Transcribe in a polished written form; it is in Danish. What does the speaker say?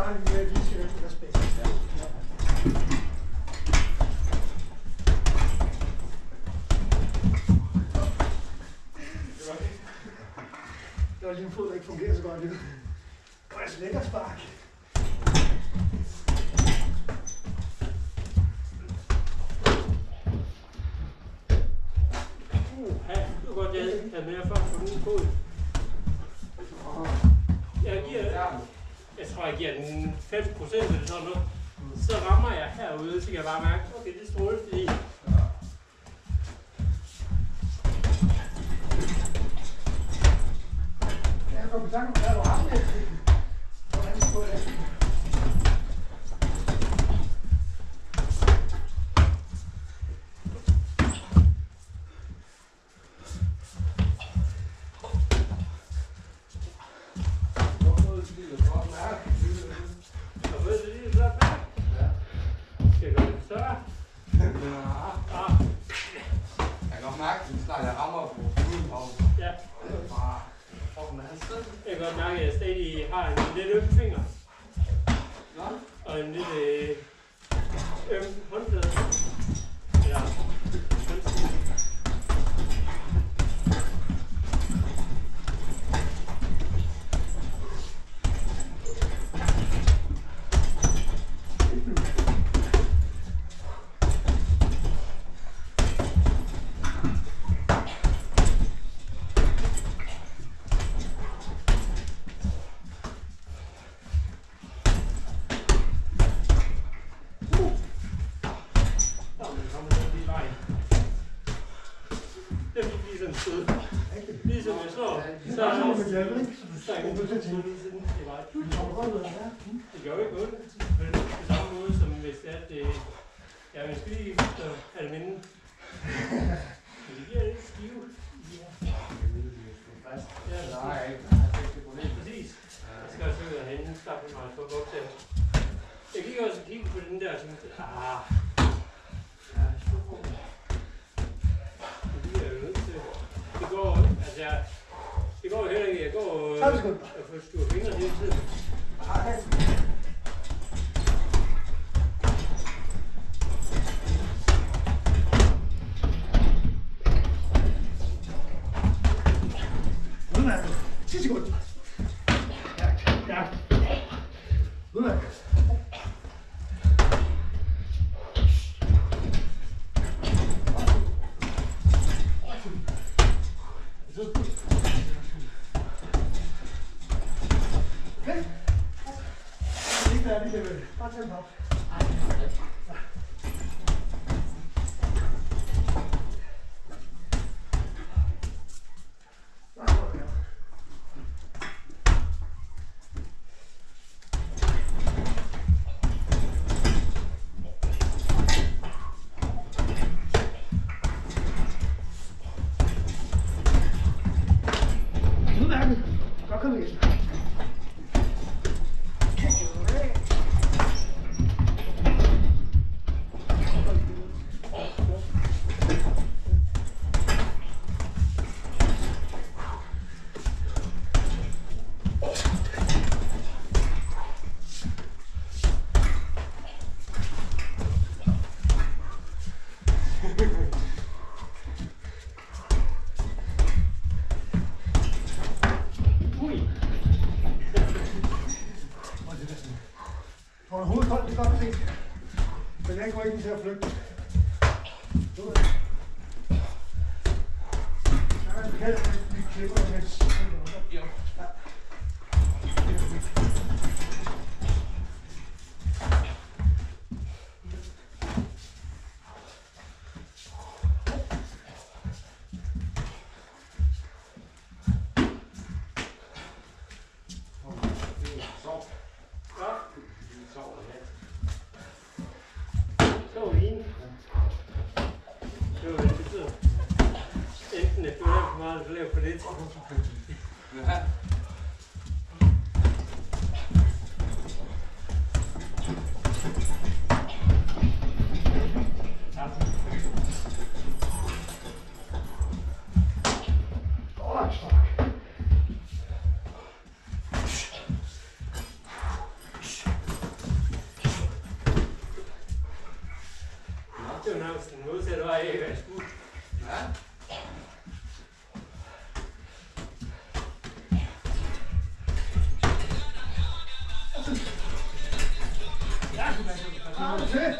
bare lige vise lidt respekt. Ja. Det var lige en fod, der ikke fungerer så godt nu. Det var altså lækkert spark. Det var godt, jeg havde mere før på den fod. Jeg tror, jeg giver den 5% eller sådan noget. Så rammer jeg herude, så kan jeg bare mærke, okay, det er strålet, fordi Jeg kom i tanke om, at du har det. Hvordan skal du det? Jeg kan godt mærke, at jeg stadig har en lidt øm finger. Og en lidt øm håndflade. Ja, håndflade. Ligesom jeg slår, så er det også en god tid siden det var. Det gør jo ikke ondt. På samme måde som hvis det er, ja, man skal lige have det minde. Men det giver lidt skive. Ja, præcis. Jeg skal også ud og hente, slappe mig for bogstav. Jeg gik også og kigge på den der, som det går, altså det går heller ikke, jeg går og får stuet fingre hele tiden. Udmærket. 10 sekunder. Ja. Udmærket. Bare tag en pause. Udmærket. Godt kommet igen. Får du hovedet koldt, det er godt at se. Men jeg går ikke til at flygte. Så er det bekendt, at vi klipper det mens. Ja. Enten at du laver for meget, eller du laver for lidt. Ja. modsatte vej af, hvad jeg skulle. Ja. Ja,